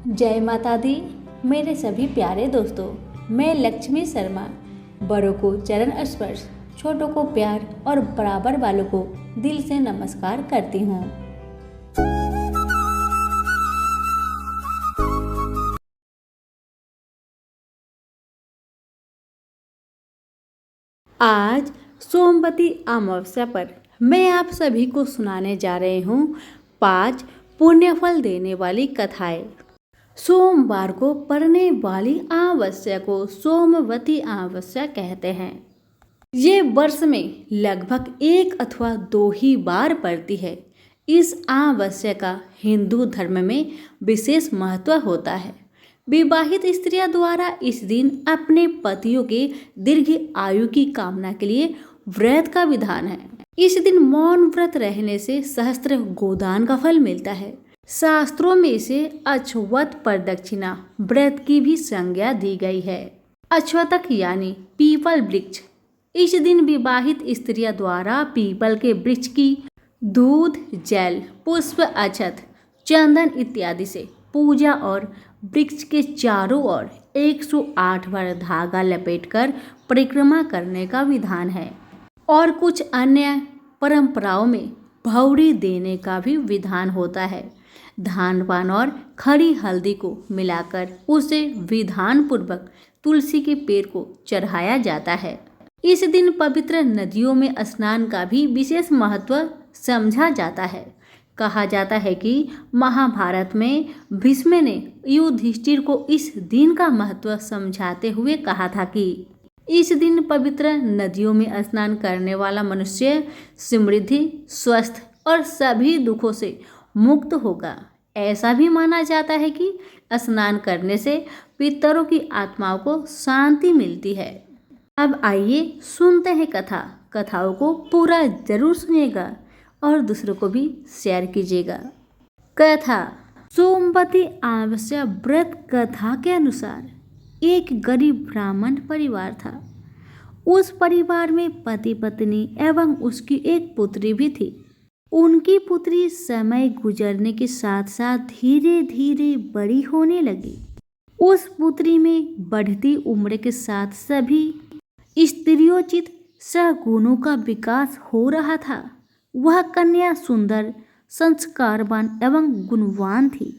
जय माता दी। मेरे सभी प्यारे दोस्तों, मैं लक्ष्मी शर्मा बड़ों को चरण स्पर्श, छोटों को प्यार और बराबर वालों को दिल से नमस्कार करती हूँ। आज सोमवती अमावस्या पर मैं आप सभी को सुनाने जा रही हूँ 5 पुण्यफल देने वाली कथाएं। सोमवार को पड़ने वाली अमावस्या को सोमवती अमावस्या कहते हैं। ये वर्ष में लगभग 1 अथवा 2 ही बार पड़ती है। इस अमावस्या का हिंदू धर्म में विशेष महत्व होता है। विवाहित स्त्रियों द्वारा इस दिन अपने पतियों के दीर्घ आयु की कामना के लिए व्रत का विधान है। इस दिन मौन व्रत रहने से सहस्त्र गोदान का फल मिलता है। शास्त्रों में इसे अश्वत्थ प्रदक्षिणा व्रत की भी संज्ञा दी गई है। अश्वत्थ यानी पीपल वृक्ष। इस दिन विवाहित स्त्रियों द्वारा पीपल के वृक्ष की दूध, जल, पुष्प, अक्षत, चंदन इत्यादि से पूजा और वृक्ष के चारों ओर 108 बार धागा लपेटकर परिक्रमा करने का विधान है। और कुछ अन्य परंपराओं में भौरी देने का भी विधान होता है। धान पान और खड़ी हल्दी को मिलाकर उसे विधान पूर्वक तुलसी के पेड़ को चढ़ाया जाता है। इस दिन पवित्र नदियों में स्नान का भी विशेष महत्व समझा जाता है। कहा जाता है कि महाभारत में भीष्म ने युधिष्ठिर को इस दिन का महत्व समझाते हुए कहा था कि इस दिन पवित्र नदियों में स्नान करने वाला मनुष्य समृद्धि, स्वस्थ और सभी दुखों से मुक्त होगा। ऐसा भी माना जाता है कि स्नान करने से पितरों की आत्माओं को शांति मिलती है। अब आइए सुनते हैं कथाओं को पूरा जरूर सुनिएगा और दूसरों को भी शेयर कीजिएगा। कथा। सोमवती अमावस्या व्रत कथा के अनुसार एक गरीब ब्राह्मण परिवार था। उस परिवार में पति पत्नी एवं उसकी एक पुत्री भी थी। उनकी पुत्री समय गुजरने के साथ साथ धीरे धीरे बड़ी होने लगी। उस पुत्री में बढ़ती उम्र के साथ सभी स्त्रियोचित सगुणों का विकास हो रहा था। वह कन्या सुंदर, संस्कारवान एवं गुणवान थी,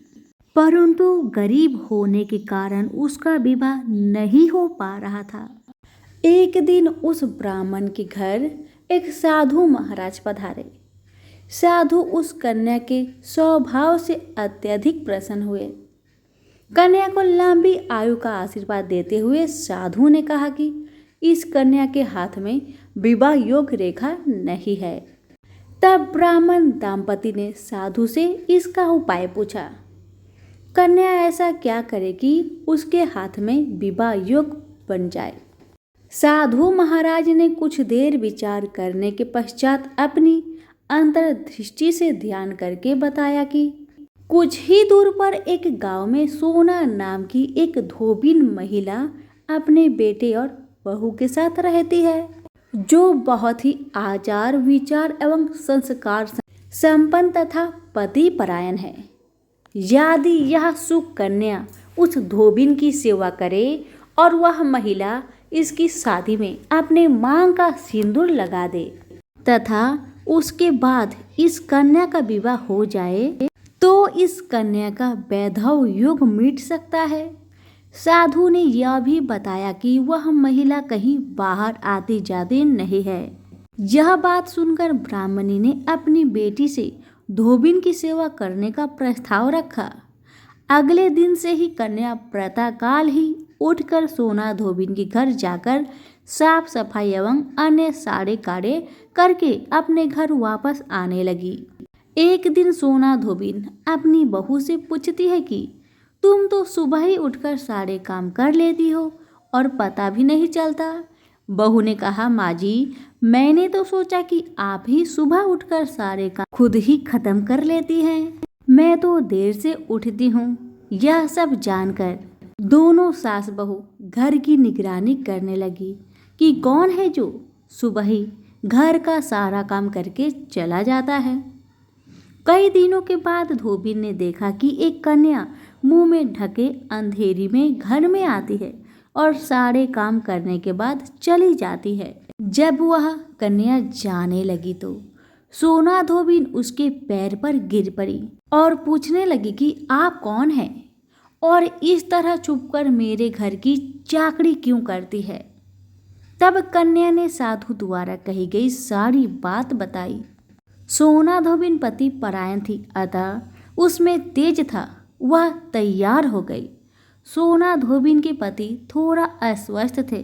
परंतु गरीब होने के कारण उसका विवाह नहीं हो पा रहा था। एक दिन उस ब्राह्मण के घर एक साधु महाराज पधारे। साधु उस कन्या के स्वभाव से अत्यधिक प्रसन्न हुए। कन्या को लंबी आयु का आशीर्वाद देते हुए साधु ने कहा कि इस कन्या के हाथ में विवाह योग्य रेखा नहीं है। तब ब्राह्मण दंपति ने साधु से इसका उपाय पूछा। कन्या ऐसा क्या करे कि उसके हाथ में विवाह योग्य बन जाए। साधु महाराज ने कुछ देर विचार करने के पश्चात अपनी अंतर्दृष्टि से ध्यान करके बताया कि कुछ ही दूर पर एक गांव में सोना नाम की एक धोबिन महिला अपने बेटे और बहू के साथ रहती है, जो बहुत ही आचार विचार एवं संस्कार संपन्न तथा पति परायण है। यदि यह सुकन्या उस धोबिन की सेवा करे और वह महिला इसकी शादी में अपने मांग का सिंदूर लगा दे तथा उसके बाद इस कन्या का विवाह हो जाए तो इस कन्या का वैधव युग मिट सकता है। साधु ने यह भी बताया कि वह महिला कहीं बाहर आती जाती नहीं है। यह बात सुनकर ब्राह्मणी ने अपनी बेटी से धोबिन की सेवा करने का प्रस्ताव रखा। अगले दिन से ही कन्या प्रातःकाल ही उठकर सोना धोबिन के घर जाकर साफ सफाई एवं अन्य सारे कार्य करके अपने घर वापस आने लगी। एक दिन सोना धोबिन अपनी बहू से पूछती है कि तुम तो सुबह ही उठकर सारे काम कर लेती हो और पता भी नहीं चलता। बहू ने कहा, माँ जी, मैंने तो सोचा कि आप ही सुबह उठकर सारे काम खुद ही खत्म कर लेती हैं। मैं तो देर से उठती हूँ। यह सब जानकर दोनों सास बहू घर की निगरानी करने लगी कि कौन है जो सुबह ही घर का सारा काम करके चला जाता है। कई दिनों के बाद धोबिन ने देखा कि एक कन्या मुंह में ढके अंधेरी में घर में आती है और सारे काम करने के बाद चली जाती है। जब वह कन्या जाने लगी तो सोना धोबिन उसके पैर पर गिर पड़ी और पूछने लगी कि आप कौन हैं और इस तरह छुपकर मेरे घर की चाकरी क्यों करती है। तब कन्या ने साधु द्वारा कही गई सारी बात बताई। सोना धोबिन पति परायण थी, अतः उसमें तेज था। वह तैयार हो गई। सोना धोबिन के पति थोड़ा अस्वस्थ थे।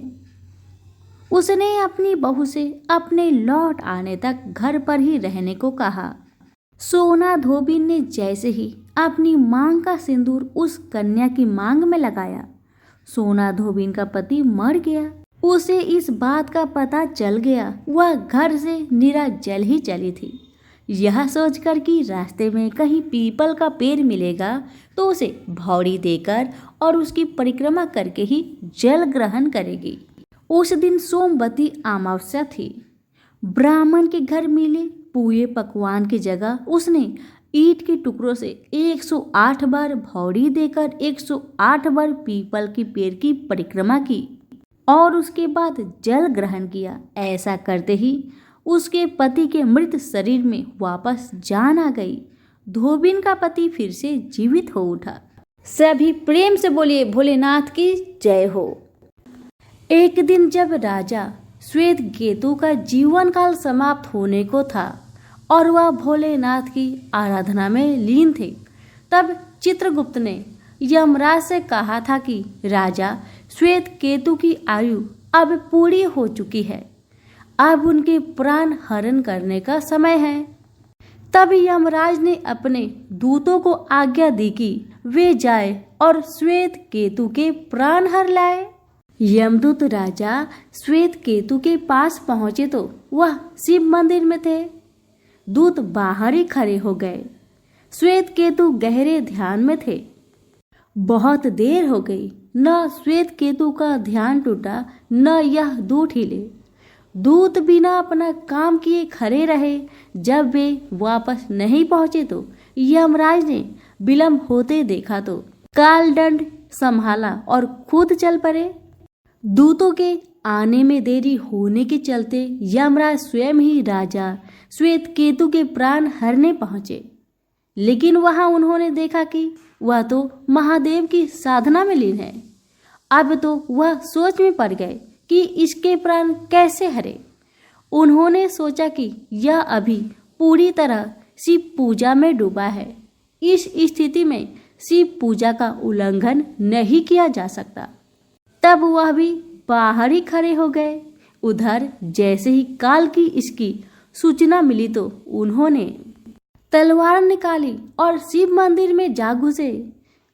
उसने अपनी बहू से अपने लौट आने तक घर पर ही रहने को कहा। सोना धोबिन ने जैसे ही अपनी मांग का सिंदूर उस कन्या की मांग में लगाया, सोना धोबिन का पति मर गया। उसे इस बात का पता चल गया। वह घर से निराजल ही चली थी। यह सोचकर कि रास्ते में कहीं पीपल का पेड़ मिलेगा तो उसे भौरी देकर और उसकी परिक्रमा करके ही जल ग्रहण करेगी। उस दिन सोमवती अमावस्या थी। ब्राह्मण के घर मिले पूरे पकवान की जगह उसने ईंट के टुकड़ों से 108 बार भौरी देकर 108 बार पीपल के पेड़ की परिक्रमा की और उसके बाद जल ग्रहण किया। ऐसा करते ही उसके पति के मृत शरीर में वापस जान आ गई। धोबिन का पति फिर से जीवित हो उठा। सभी प्रेम से बोलिए भोलेनाथ की जय हो। एक दिन जब राजा श्वेत केतु का जीवन काल समाप्त होने को था और वह भोलेनाथ की आराधना में लीन थे, तब चित्रगुप्त ने यमराज से कहा था कि राजा श्वेत केतु की आयु अब पूरी हो चुकी है, अब उनके प्राण हरण करने का समय है। तब यमराज ने अपने दूतों को आज्ञा दी कि वे जाए और श्वेत केतु के प्राण हर लाए। यमदूत राजा श्वेत केतु के पास पहुंचे तो वह शिव मंदिर में थे। दूत बाहर ही खड़े हो गए। श्वेत केतु गहरे ध्यान में थे। बहुत देर हो गई, न श्वेत केतु का ध्यान टूटा न यह दूत हिले। दूत बिना अपना काम किए खड़े रहे। जब वे वापस नहीं पहुंचे तो यमराज ने विलंब होते देखा तो कालदंड संभाला और खुद चल पड़े। दूतों के आने में देरी होने के चलते यमराज स्वयं ही राजा श्वेत केतु के प्राण हरने पहुंचे, लेकिन वहां उन्होंने देखा कि वह तो महादेव की साधना में लीन है। अब तो वह सोच में पड़ गए कि इसके प्राण कैसे हरे। उन्होंने सोचा कि यह अभी पूरी तरह शिव पूजा में डूबा है। इस स्थिति में शिव पूजा का उल्लंघन नहीं किया जा सकता। तब वह भी बाहर ही खड़े हो गए। उधर जैसे ही काल की इसकी सूचना मिली तो उन्होंने तलवार निकाली और शिव मंदिर में जा घुसे।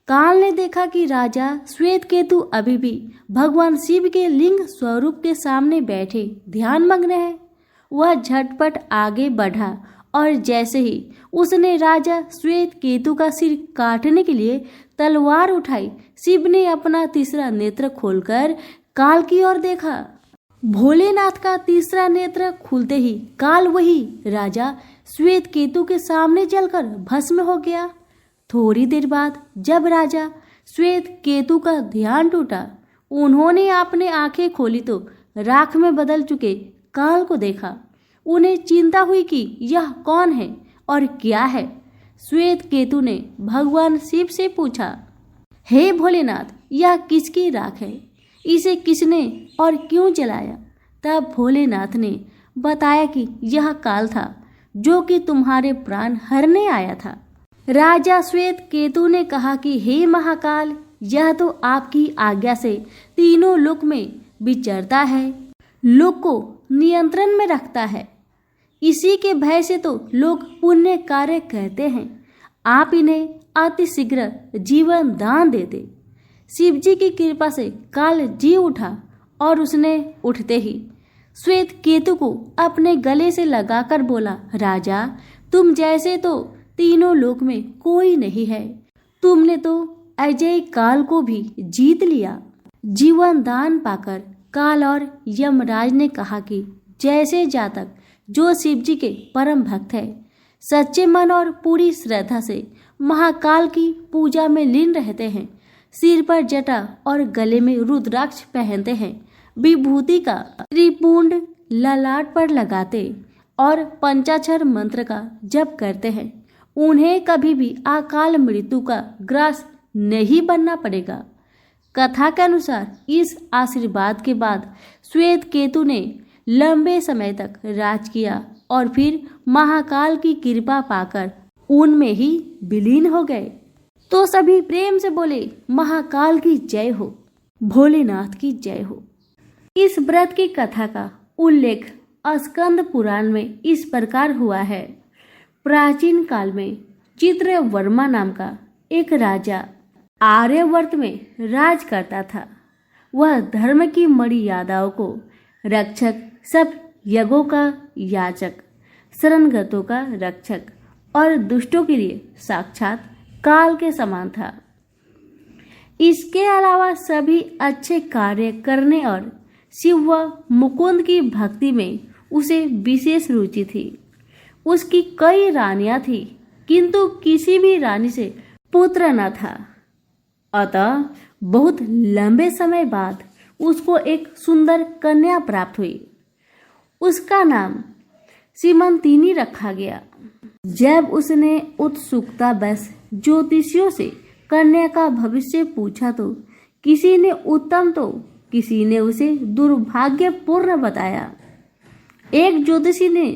काल ने देखा कि राजा श्वेत केतु अभी भी भगवान शिव के लिंग स्वरूप के सामने बैठे ध्यान मग्न है। वह झटपट आगे बढ़ा और जैसे ही उसने राजा श्वेत केतु का सिर काटने के लिए तलवार उठाई, शिव ने अपना तीसरा नेत्र खोलकर काल की ओर देखा। भोलेनाथ का तीसरा नेत्र खुलते ही काल वही राजा श्वेत केतु के सामने जलकर भस्म हो गया। थोड़ी देर बाद जब राजा श्वेत केतु का ध्यान टूटा, उन्होंने अपने आंखें खोली तो राख में बदल चुके काल को देखा। उन्हें चिंता हुई कि यह कौन है और क्या है। श्वेत केतु ने भगवान शिव से पूछा, हे भोलेनाथ, यह किसकी राख है? इसे किसने और क्यों जलाया? तब भोलेनाथ ने बताया कि यह काल था जो कि तुम्हारे प्राण हरने आया था। राजा श्वेत केतु ने कहा कि हे महाकाल, यह तो आपकी आज्ञा से तीनों लोक में विचरता है, लोक को नियंत्रण में रखता है। इसी के भय से तो लोग पुण्य कार्य कहते हैं। आप इन्हें अति शीघ्र जीवन दान दे दे। शिव जी की कृपा से काल जी उठा और उसने उठते ही श्वेत केतु को अपने गले से लगाकर बोला, राजा, तुम जैसे तो तीनों लोक में कोई नहीं है। तुमने तो अजय काल को भी जीत लिया। जीवन दान पाकर काल और यमराज ने कहा कि जैसे जातक जो शिव जी के परम भक्त है, सच्चे मन और पूरी श्रद्धा से महाकाल की पूजा में लीन रहते हैं, सिर पर जटा और गले में रुद्राक्ष पहनते हैं, विभूति का त्रिपुंड ललाट पर लगाते और पंचाक्षर मंत्र का जप करते हैं, उन्हें कभी भी अकाल मृत्यु का ग्रास नहीं बनना पड़ेगा। कथा के अनुसार इस आशीर्वाद के बाद श्वेत केतु ने लंबे समय तक राज किया और फिर महाकाल की कृपा पाकर उनमें ही विलीन हो गए। तो सभी प्रेम से बोले महाकाल की जय हो, भोलेनाथ की जय हो। इस व्रत की कथा का उल्लेख स्कंद पुराण में इस प्रकार हुआ है। प्राचीन काल में चित्रवर्मा नाम का एक राजा आर्यवर्त में राज करता था। वह धर्म की मर्यादाओं को रक्षक, सब यज्ञों का याचक, शरणगतों का रक्षक और दुष्टों के लिए साक्षात काल के समान था। इसके अलावा सभी अच्छे कार्य करने और शिव व मुकुंद की भक्ति में उसे विशेष रुचि थी। उसकी कई रानियां थी, किंतु किसी भी रानी से पुत्र न था। अतः बहुत लंबे समय बाद उसको एक सुंदर कन्या प्राप्त हुई। उसका नाम सीमंतिनी रखा गया। जब उसने उत्सुकता बस ज्योतिषियों से कन्या का भविष्य पूछा तो किसी ने उत्तम तो किसी ने उसे दुर्भाग्यपूर्ण बताया। एक ज्योतिषी ने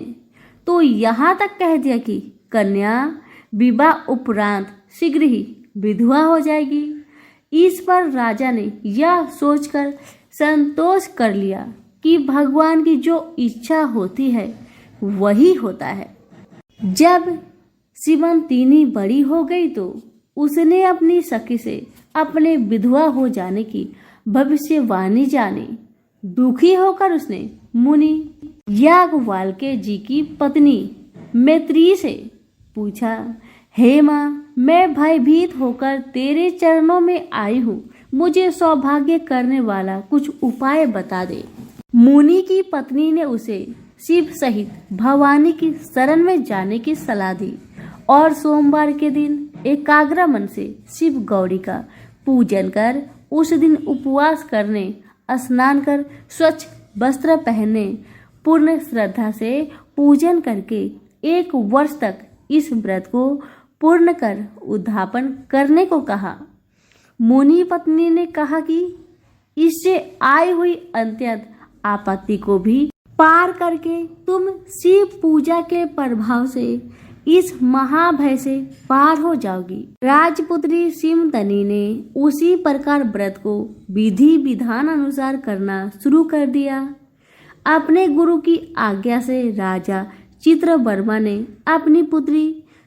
तो यहाँ तक कह दिया कि कन्या विवाह उपरांत शीघ्र ही विधवा हो जाएगी। इस पर राजा ने यह सोचकर संतोष कर लिया कि भगवान की जो इच्छा होती है वही होता है। जब सीमंतिनी बड़ी हो गई तो उसने अपनी सखी से अपने विधवा हो जाने की भविष्यवाणी जानी। दुखी होकर उसने मुनि याज्ञवल्क्य जी की पत्नी मैत्री से पूछा, हे माँ, मैं भयभीत होकर तेरे चरणों में आई हूँ, मुझे सौभाग्य करने वाला कुछ उपाय बता दे। मुनि की पत्नी ने उसे शिव सहित भवानी की शरण में जाने की सलाह दी और सोमवार के दिन एकाग्र मन से शिव गौरी का पूजन कर उस दिन उपवास करने, स्नान कर स्वच्छ वस्त्र पहनने, पूर्ण श्रद्धा से पूजन करके 1 वर्ष तक इस व्रत को पूर्ण कर उद्यापन करने को कहा। मुनि पत्नी ने कहा कि इससे आई हुई अत्यंत आपत्ति को भी पार करके तुम शिव पूजा के प्रभाव से इस महाभय से पार हो जाओगी। राजपुत्री सीमंतिनी ने उसी प्रकार व्रत को विधि विधान अनुसार करना शुरू कर दिया। अपने गुरु की आज्ञा से राजा चित्रवर्मा ने अपनी पुत्री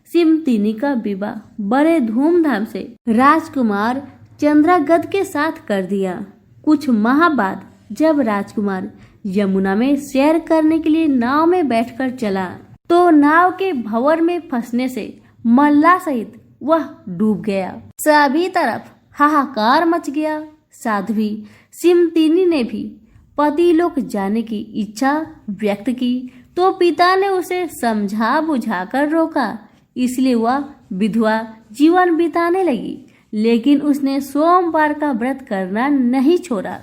सीमंतिनी का विवाह बड़े धूमधाम से राजकुमार चंद्रागद के साथ कर दिया। कुछ माह बाद जब राजकुमार यमुना में सैर करने के लिए नाव में बैठकर चला तो नाव के भंवर में फंसने से मल्ला सहित वह डूब गया। सभी तरफ हाहाकार मच गया। साध्वी सीमंतिनी ने भी पति लोक जाने की इच्छा व्यक्त की तो पिता ने उसे समझा बुझाकर रोका, इसलिए वह विधवा जीवन बिताने लगी। लेकिन उसने सोमवार का व्रत करना नहीं छोड़ा।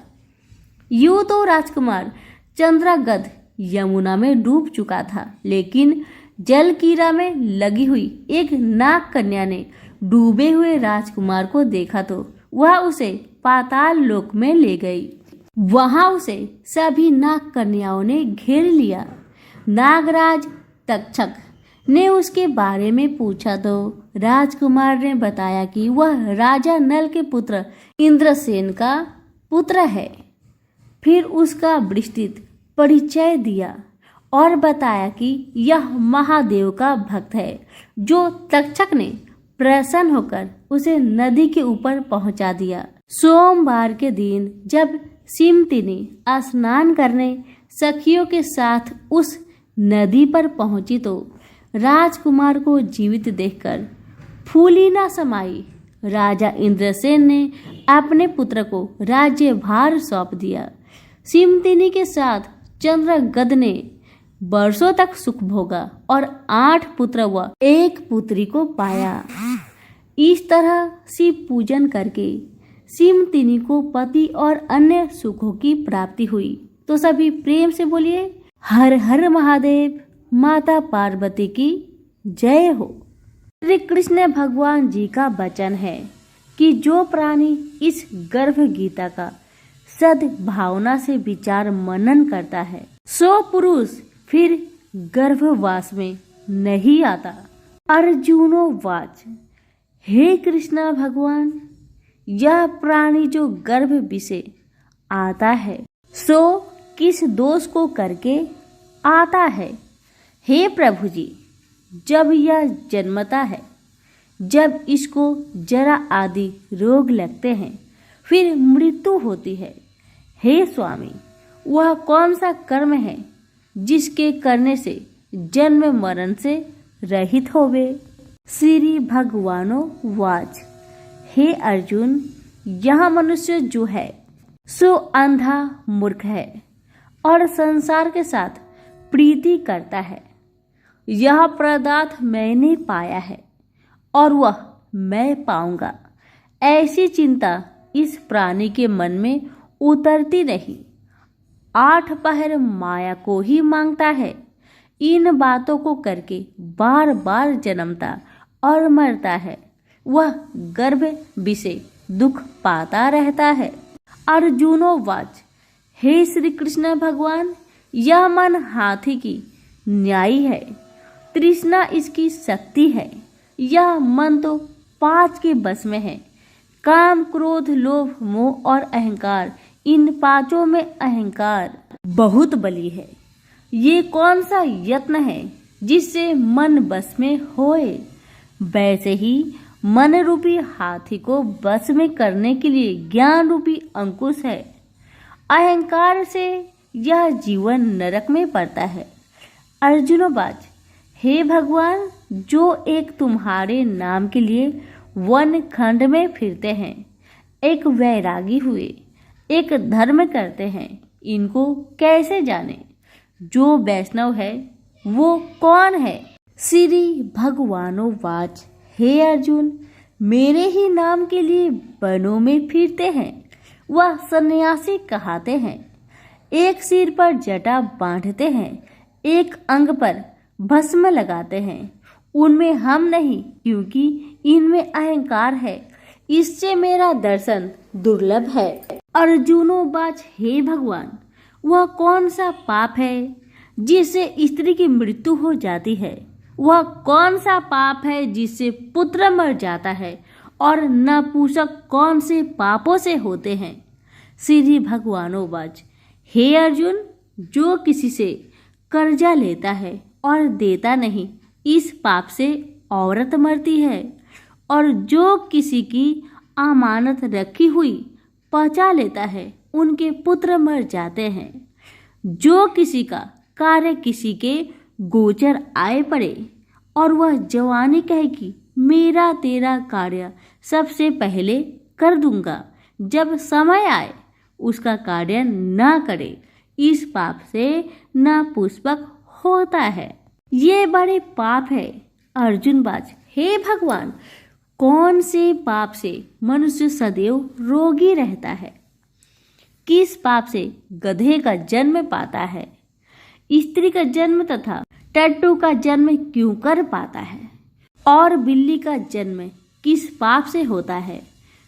यूं तो राजकुमार चंद्रागद यमुना में डूब चुका था, लेकिन जल कीड़ा में लगी हुई एक नाग कन्या ने डूबे हुए राजकुमार को देखा तो वह उसे पाताल लोक में ले गई। वहां उसे सभी नाग कन्याओं ने घेर लिया। नागराज तक्षक ने उसके बारे में पूछा तो राजकुमार ने बताया कि वह राजा नल के पुत्र इंद्रसेन का पुत्र है। फिर उसका विस्तृत परिचय दिया और बताया कि यह महादेव का भक्त है, जो तक्षक ने प्रसन्न होकर उसे नदी के ऊपर पहुंचा दिया। सोमवार के दिन जब सीमंतिनी स्नान करने सखियों के साथ उस नदी पर पहुंची तो राजकुमार को जीवित देखकर फूली न समाई। राजा इंद्रसेन ने अपने पुत्र को राज्यभार सौंप दिया। सीमंतिनी के साथ चंद्रागद ने वर्षों तक सुख भोगा और 8 पुत्र व 1 पुत्री को पाया। इस तरह शिव पूजन करके सिमतिनी को पति और अन्य सुखों की प्राप्ति हुई। तो सभी प्रेम से बोलिए हर हर महादेव, माता पार्वती की जय हो। श्री कृष्ण भगवान जी का वचन है कि जो प्राणी इस गर्भ गीता का सद्भावना से विचार मनन करता है सो पुरुष फिर गर्भवास में नहीं आता। अर्जुनोवाच, हे कृष्ण भगवान, यह प्राणी जो गर्भ विषे आता है सो किस दोष को करके आता है? हे प्रभु जी, जब यह जन्मता है, जब इसको जरा आदि रोग लगते हैं, फिर मृत्यु होती है। हे स्वामी, वह कौन सा कर्म है जिसके करने से जन्म मरण से रहित होवे? श्री भगवानो वाच, हे अर्जुन, यह मनुष्य जो है सो अंधा मूर्ख है और संसार के साथ प्रीति करता है। यह पदार्थ मैंने पाया है और वह मैं पाऊंगा, ऐसी चिंता इस प्राणी के मन में उतरती नहीं। 8 पहर माया को ही मांगता है। इन बातों को करके बार बार जन्मता और मरता है। वह गर्भ विषे दुख पाता रहता है। अर्जुनोवाच, हे श्री कृष्ण भगवान, यह मन हाथी की न्यायी है, तृष्णा इसकी शक्ति है। यह मन तो 5 के बस में है, काम, क्रोध, लोभ, मोह और अहंकार। इन 5 में अहंकार बहुत बली है। ये कौन सा यत्न है जिससे मन बस में होए? वैसे ही मन रूपी हाथी को बस में करने के लिए ज्ञान रूपी अंकुश है। अहंकार से यह जीवन नरक में पड़ता है। अर्जुनोवाच, हे भगवान, जो एक तुम्हारे नाम के लिए वन खंड में फिरते हैं, एक वैरागी हुए, एक धर्म करते हैं, इनको कैसे जाने? जो वैष्णव है वो कौन है? श्री भगवानोवाच, हे अर्जुन, मेरे ही नाम के लिए वनों में फिरते हैं, वह सन्यासी कहते हैं। एक सिर पर जटा बांधते हैं, एक अंग पर भस्म लगाते हैं। उनमें हम नहीं, क्योंकि इनमें अहंकार है। इससे मेरा दर्शन दुर्लभ है। अर्जुनोवाच, हे भगवान, वह कौन सा पाप है जिससे स्त्री की मृत्यु हो जाती है? वह कौन सा पाप है जिससे पुत्र मर जाता है? और नपुंसक कौन से पापों से होते हैं? श्री भगवानोवाच, हे अर्जुन, जो किसी से कर्जा लेता है और देता नहीं, इस पाप से औरत मरती है। और जो किसी की अमानत रखी हुई पचा लेता है, उनके पुत्र मर जाते हैं। जो किसी का कार्य किसी के गोचर आए पड़े और वह जवानी कहे कि मेरा तेरा कार्य सबसे पहले कर दूंगा, जब समय आए उसका कार्य न करे, इस पाप से नपुंसक होता है। ये बड़े पाप है। अर्जुनवाच, हे भगवान, कौन से पाप से मनुष्य सदैव रोगी रहता है? किस पाप से गधे का जन्म पाता है, स्त्री का जन्म तथा टट्टू का जन्म क्यों कर पाता है, और बिल्ली का जन्म किस पाप से होता है?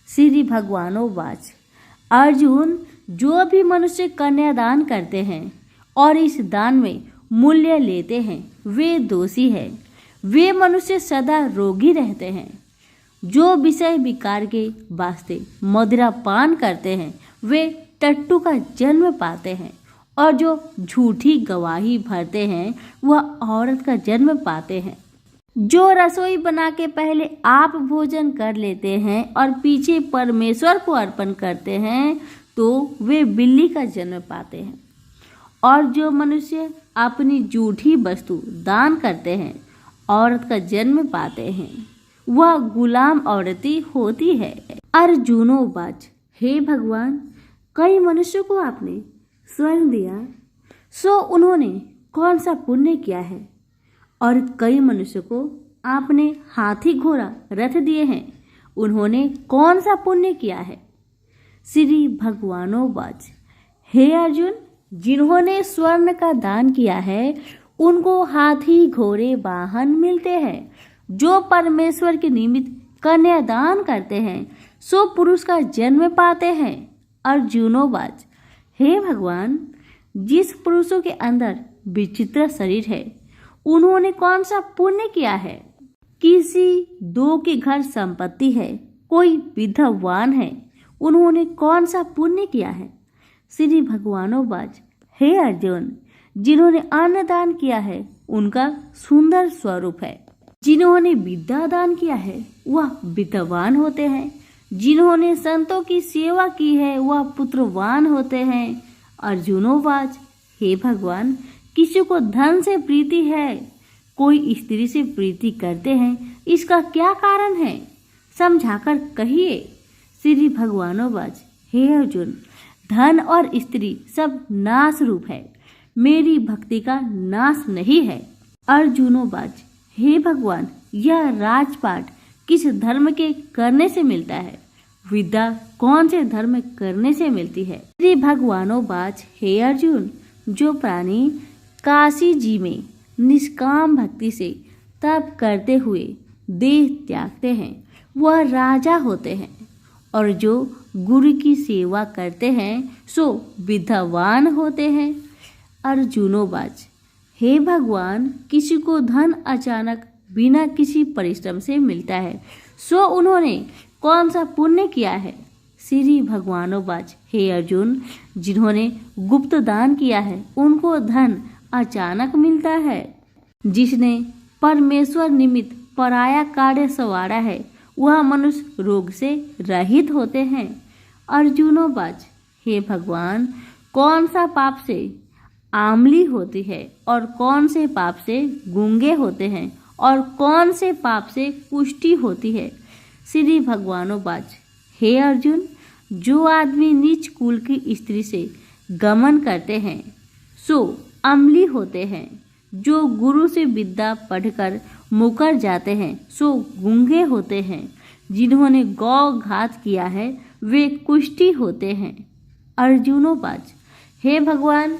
श्री भगवानोवाच, अर्जुन, जो भी मनुष्य कन्यादान करते हैं और इस दान में मूल्य लेते हैं, वे दोषी हैं। वे मनुष्य सदा रोगी रहते हैं। जो विषय विकार के वास्ते मदिरा पान करते हैं, वे टट्टू का जन्म पाते हैं। और जो झूठी गवाही भरते हैं, वह औरत का जन्म पाते हैं। जो रसोई बना के पहले आप भोजन कर लेते हैं और पीछे परमेश्वर को अर्पण करते हैं, तो वे बिल्ली का जन्म पाते हैं। और जो मनुष्य अपनी झूठी वस्तु दान करते हैं, औरत का जन्म पाते हैं, वह गुलाम औरती होती है। अर्जुनोवाच, हे भगवान, कई मनुष्यों को आपने स्वर्ण दिया, सो उन्होंने कौन सा पुण्य किया है? और कई मनुष्य को आपने हाथी घोड़ा रथ दिए हैं, उन्होंने कौन सा पुण्य किया है? श्री भगवानोवाच, हे अर्जुन, जिन्होंने स्वर्ण का दान किया है उनको हाथी घोड़े वाहन मिलते हैं। जो परमेश्वर के निमित्त कन्यादान करते हैं सो पुरुष का जन्म पाते हैं। अर्जुनोवाच, हे भगवान, जिस पुरुषों के अंदर विचित्र शरीर है उन्होंने कौन सा पुण्य किया है? किसी दो के घर संपत्ति है, कोई विधवान है, उन्होंने कौन सा पुण्य किया है? श्री भगवानोवाच, हे अर्जुन, जिन्होंने अन्नदान किया है उनका सुंदर स्वरूप है। जिन्होंने विद्या दान किया है वह विद्वान होते हैं। जिन्होंने संतों की सेवा की है वह पुत्रवान होते हैं। अर्जुनोवाच, हे भगवान, किसी को धन से प्रीति है, कोई स्त्री से प्रीति करते हैं, इसका क्या कारण है? समझाकर कहिए। श्री भगवानोवाच, हे अर्जुन, धन और स्त्री सब नाश रूप है, मेरी भक्ति का नाश नहीं है। अर्जुनोवाच, हे भगवान, यह राजपाट किस धर्म के करने से मिलता है? विद्या कौन से धर्म करने से मिलती है? श्री भगवानोवाच, हे अर्जुन, जो प्राणी काशी जी में निष्काम भक्ति से तप करते हुए देह त्यागते हैं वह राजा होते हैं, और जो गुरु की सेवा करते हैं सो विद्वान होते हैं। अर्जुनोवाच, हे भगवान, किसी को धन अचानक बिना किसी परिश्रम से मिलता है सो उन्होंने कौन सा पुण्य किया है? श्री भगवानोवाच, हे अर्जुन, जिन्होंने गुप्त दान किया है उनको धन अचानक मिलता है। जिसने परमेश्वर निमित्त पराया कार्य संवारा है वह मनुष्य रोग से रहित होते हैं। अर्जुनोवाच, हे भगवान, कौन सा पाप से आमली होती है और कौन से पाप से गूंगे होते हैं और कौन से पाप से कुष्ठी होती है? श्री भगवानोवाच, हे अर्जुन, जो आदमी नीच कुल की स्त्री से गमन करते हैं सो अम्ली होते हैं। जो गुरु से विद्या पढ़कर मुकर जाते हैं सो गूंगे होते हैं। जिन्होंने गौ घात किया है वे कुष्ठी होते हैं। अर्जुनोवाच, हे भगवान,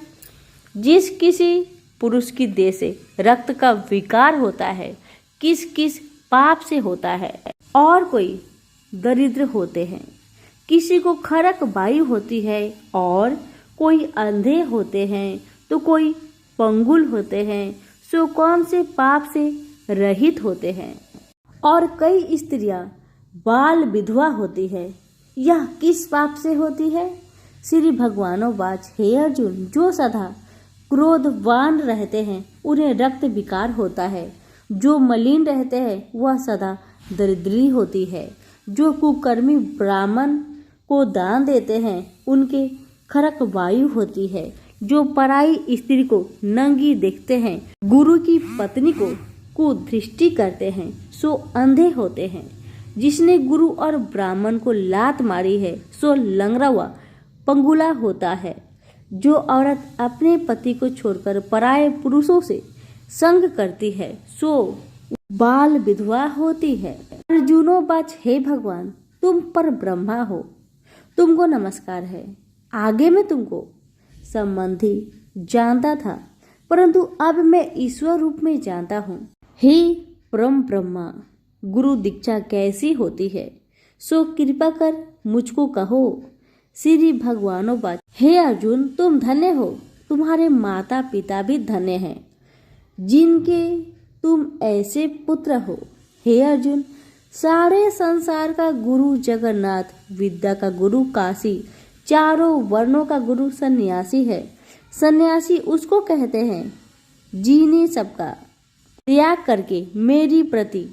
जिस किसी पुरुष की देह से रक्त का विकार होता है किस किस पाप से होता है? और कोई दरिद्र होते हैं, किसी को खरक वायु होती है, और कोई अंधे होते हैं तो कोई पंगुल होते हैं, सो कौन से पाप से रहित होते हैं? और कई स्त्रियां बाल विधवा होती है, यह किस पाप से होती है? श्री भगवानोवाच, हे अर्जुन, जो सदा क्रोधवान रहते हैं उन्हें रक्त विकार होता है। जो मलिन रहते हैं वह सदा दरिद्री होती है। जो कुकर्मी ब्राह्मण को दान देते हैं उनके खरक वायु होती है। जो पराई स्त्री को नंगी देखते हैं, गुरु की पत्नी को कुदृष्टि करते हैं सो अंधे होते हैं। जिसने गुरु और ब्राह्मण को लात मारी है सो लंगड़ा व पंगुला होता है। जो औरत अपने पति को छोड़कर पराये पुरुषों से संग करती है सो बाल विधवा होती है। अर्जुनोवाच, हे भगवान, तुम पर ब्रह्मा हो, तुमको नमस्कार है। आगे मैं तुमको संबंधी जानता था परंतु अब मैं ईश्वर रूप में जानता हूँ। हे परम ब्रह्मा, गुरु दीक्षा कैसी होती है सो कृपा कर मुझको कहो। श्री भगवानोवाच, हे अर्जुन, तुम धन्य हो, तुम्हारे माता पिता भी धन्य हैं जिनके तुम ऐसे पुत्र हो। हे अर्जुन, सारे संसार का गुरु जगन्नाथ, विद्या का गुरु काशी, चारों वर्णों का गुरु सन्यासी है। सन्यासी उसको कहते हैं जिन्हें सबका त्याग करके मेरी प्रति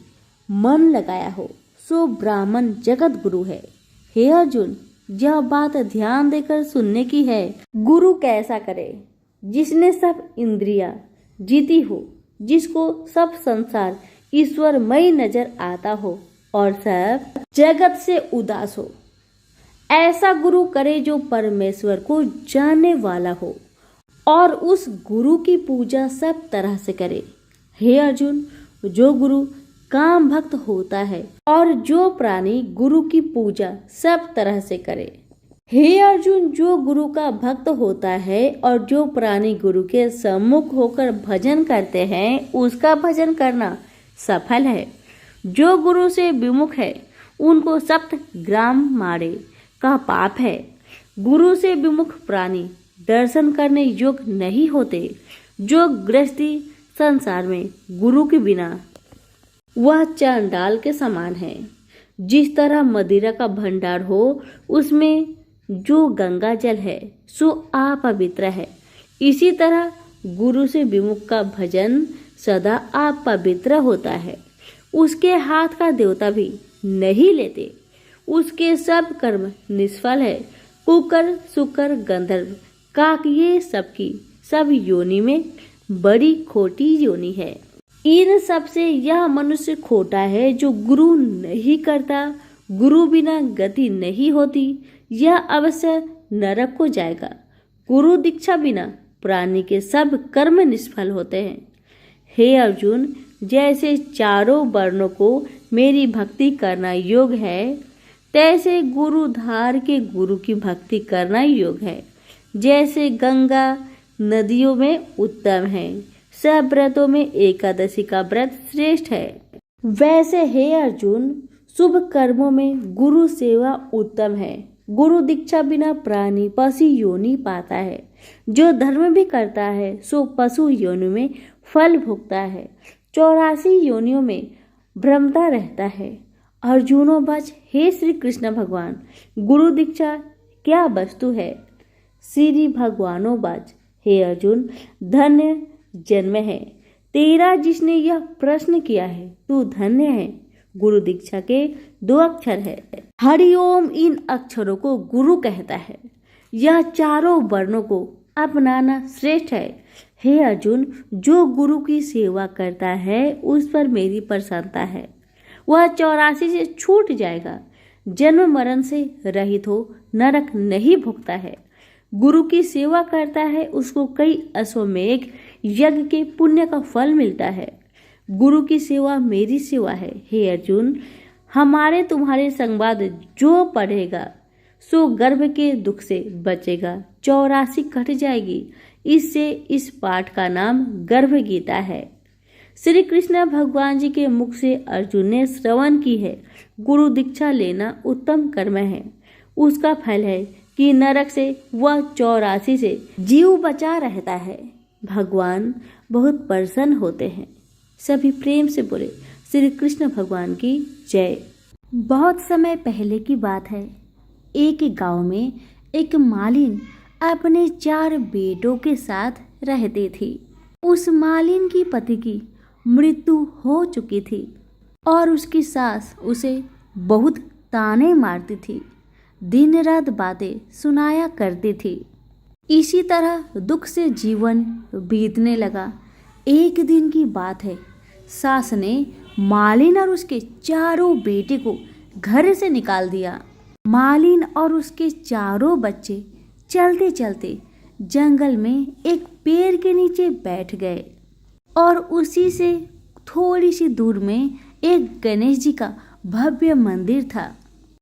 मन लगाया हो, सो ब्राह्मण जगत गुरु है। हे अर्जुन, यह बात ध्यान देकर सुनने की है। गुरु कैसा करे? जिसने सब इंद्रियां जीती हो, जिसको सब संसार ईश्वरमय नजर आता हो और सब जगत से उदास हो। ऐसा गुरु करे जो परमेश्वर को जानने वाला हो और उस गुरु की पूजा सब तरह से करे। हे अर्जुन, जो गुरु काम भक्त होता है और जो प्राणी गुरु की पूजा सब तरह से करे। हे अर्जुन, जो गुरु का भक्त होता है और जो प्राणी गुरु के सम्मुख होकर भजन करते हैं उसका भजन करना सफल है। जो गुरु से विमुख है उनको 7 ग्राम मारे का पाप है। गुरु से विमुख प्राणी दर्शन करने योग्य नहीं होते। जो गृहस्थी संसार में गुरु के बिना वह चांडाल के समान है। जिस तरह मदिरा का भंडार हो उसमें जो गंगा जल है सो अपवित्र है, इसी तरह गुरु से विमुख का भजन सदा अपवित्र होता है। उसके हाथ का देवता भी नहीं लेते, उसके सब कर्म निष्फल है। कुकर, सुकर, गंधर्व, काक ये सबकी सब योनि में बड़ी खोटी योनि है। इन सब से यह मनुष्य खोटा है जो गुरु नहीं करता। गुरु बिना गति नहीं होती, यह अवश्य नरक को जाएगा। गुरु दीक्षा बिना प्राणी के सब कर्म निष्फल होते हैं। हे अर्जुन, जैसे चारों वर्णों को मेरी भक्ति करना योग है, तैसे गुरुधार के गुरु की भक्ति करना योग है। जैसे गंगा नदियों में उत्तम है, सब व्रतों में एकादशी का व्रत श्रेष्ठ है, वैसे हे अर्जुन शुभ कर्मों में गुरु सेवा उत्तम है। गुरु दीक्षा बिना प्राणी पशु योनि पाता है। जो धर्म भी करता है सो पशु योनि में फल भोगता है। 84 योनियों में भ्रमता रहता है। अर्जुनो बच, हे श्री कृष्ण भगवान, गुरु दीक्षा क्या वस्तु है? श्री भगवानो बच, हे अर्जुन, धन्य जन्म है तेरा जिसने यह प्रश्न किया है, तू धन्य है। गुरु दीक्षा के 2 अक्षर है। हरिओम इन अक्षरों को गुरु कहता है। यह चारों वर्णों को अपनाना श्रेष्ठ है। हे अर्जुन, जो गुरु की सेवा करता है उस पर मेरी प्रसन्नता है। वह 84 से छूट जाएगा, जन्म मरण से रहित हो नरक नहीं भोगता है। गुरु की सेवा करता है उसको कई अश्वमेघ यज्ञ के पुण्य का फल मिलता है। गुरु की सेवा मेरी सेवा है। हे अर्जुन, हमारे तुम्हारे संवाद जो पढ़ेगा सो गर्भ के दुख से बचेगा, 84 कट जाएगी। इससे इस पाठ का नाम गर्भ गीता है। श्री कृष्ण भगवान जी के मुख से अर्जुन ने श्रवण की है। गुरु दीक्षा लेना उत्तम कर्म है। उसका फल है कि नरक से वह 84 से जीव बचा रहता है। भगवान बहुत प्रसन्न होते हैं। सभी प्रेम से बोले श्री कृष्ण भगवान की जय। बहुत समय पहले की बात है। एक गांव में एक मालिन अपने 4 बेटों के साथ रहती थी। उस मालिन की पति की मृत्यु हो चुकी थी और उसकी सास उसे बहुत ताने मारती थी, दिन रात बातें सुनाया करती थी। इसी तरह दुख से जीवन बीतने लगा। एक दिन की बात है, सास ने मालिन और उसके 4 बेटे को घर से निकाल दिया। मालिन और उसके 4 बच्चे चलते चलते जंगल में एक पेड़ के नीचे बैठ गए और उसी से थोड़ी सी दूर में एक गणेश जी का भव्य मंदिर था।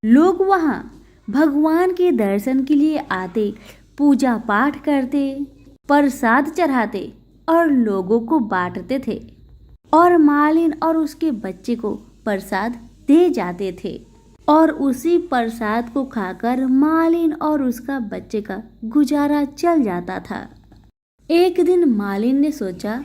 लोग वहां भगवान के दर्शन के लिए आते, पूजा पाठ करते, प्रसाद चढ़ाते और लोगों को बांटते थे और मालिन और उसके बच्चे को प्रसाद दे जाते थे और उसी प्रसाद को खाकर मालिन और उसका बच्चे का गुजारा चल जाता था। एक दिन मालिन ने सोचा,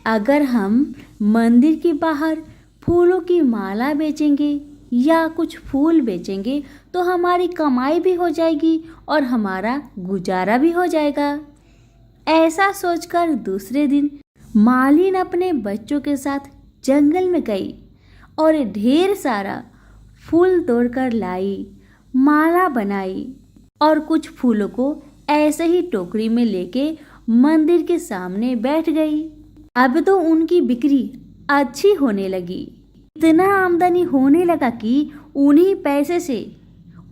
अगर हम मंदिर के बाहर फूलों की माला बेचेंगे या कुछ फूल बेचेंगे तो हमारी कमाई भी हो जाएगी और हमारा गुजारा भी हो जाएगा। ऐसा सोचकर दूसरे दिन मालिन अपने बच्चों के साथ जंगल में गई और ढेर सारा फूल तोड़कर लाई, माला बनाई और कुछ फूलों को ऐसे ही टोकरी में लेके मंदिर के सामने बैठ गई। अब तो उनकी बिक्री अच्छी होने लगी। इतना आमदनी होने लगा कि उन्हीं पैसे से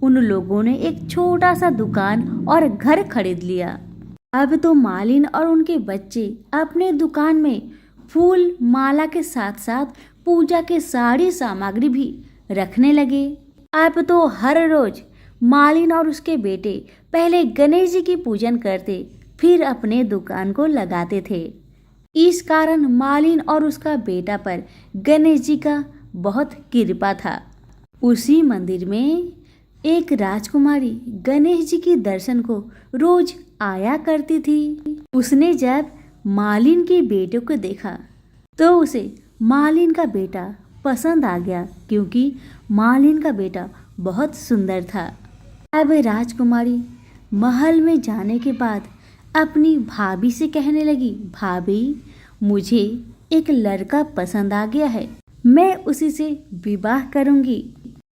उन लोगों ने एक छोटा सा दुकान और घर खरीद लिया। अब तो मालिन और उनके बच्चे अपने दुकान में फूल माला के साथ साथ पूजा के सारी सामग्री भी रखने लगे। अब तो हर रोज मालिन और उसके बेटे पहले गणेश जी की पूजन करते, फिर अपने दुकान को लगाते थे। इस कारण मालिन और उसका बेटा पर गणेश जी का बहुत कृपा था। उसी मंदिर में एक राजकुमारी गणेश जी के दर्शन को रोज आया करती थी। उसने जब मालिन के बेटे को देखा तो उसे मालिन का बेटा पसंद आ गया, क्योंकि मालिन का बेटा बहुत सुंदर था। अब राजकुमारी महल में जाने के बाद अपनी भाभी से कहने लगी, भाभी मुझे एक लड़का पसंद आ गया है, मैं उसी से विवाह करूंगी।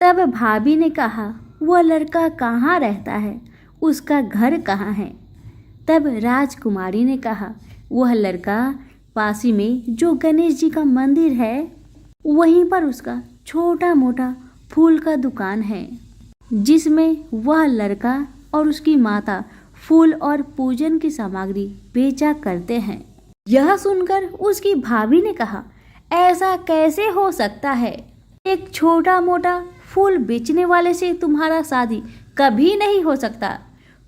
तब भाभी ने कहा, वह लड़का कहाँ रहता है, उसका घर कहाँ है? तब राजकुमारी ने कहा, वह लड़का पास ही में जो गणेश जी का मंदिर है वहीं पर उसका छोटा मोटा फूल का दुकान है, जिसमें वह लड़का और उसकी माता फूल और पूजन की सामग्री बेचा करते हैं। यह सुनकर उसकी भाभी ने कहा, ऐसा कैसे हो सकता है? एक छोटा मोटा फूल बेचने वाले से तुम्हारा शादी कभी नहीं हो सकता।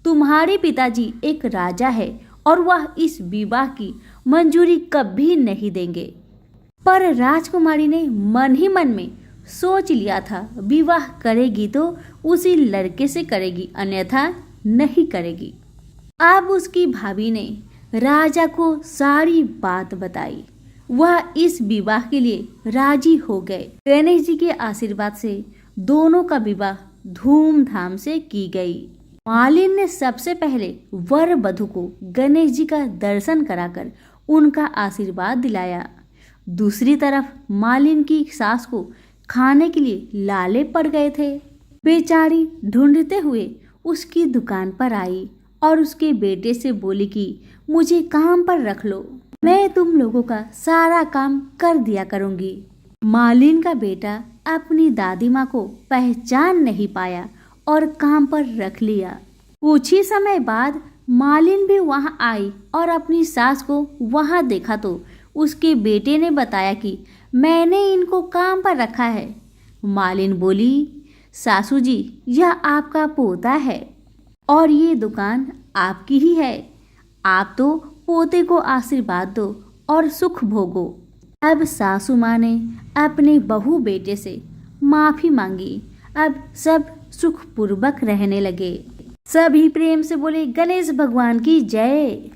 तुम्हारे पिताजी एक राजा है और वह इस विवाह की मंजूरी कभी नहीं देंगे। पर राजकुमारी ने मन ही मन में सोच लिया था, विवाह करेगी तो उसी लड़के से करेगी, अन्यथा नहीं करेगी। अब उसकी भाभी ने राजा को सारी बात बताई। वह इस विवाह के लिए राजी हो गए। गणेश जी के आशीर्वाद से दोनों का विवाह धूमधाम से की गई। मालिन ने सबसे पहले वर वधू को गणेश जी का दर्शन कराकर उनका आशीर्वाद दिलाया। दूसरी तरफ मालिन की सास को खाने के लिए लाले पड़ गए थे। बेचारी ढूंढते हुए उसकी दुकान पर आई और उसके बेटे से बोली कि मुझे काम पर रख लो, मैं तुम लोगों का सारा काम कर दिया करूंगी। मालिन का बेटा अपनी दादी माँ को पहचान नहीं पाया और काम पर रख लिया। कुछ ही समय बाद मालिन भी वहां आई और अपनी सास को वहां देखा तो उसके बेटे ने बताया कि मैंने इनको काम पर रखा है। मालिन बोली, सासू जी यह आपका पोता है और ये दुकान आपकी ही है, आप तो पोते को आशीर्वाद दो और सुख भोगो। अब सासू माँ ने अपने बहू बेटे से माफी मांगी। अब सब सुखपूर्वक रहने लगे। सभी प्रेम से बोले, गणेश भगवान की जय।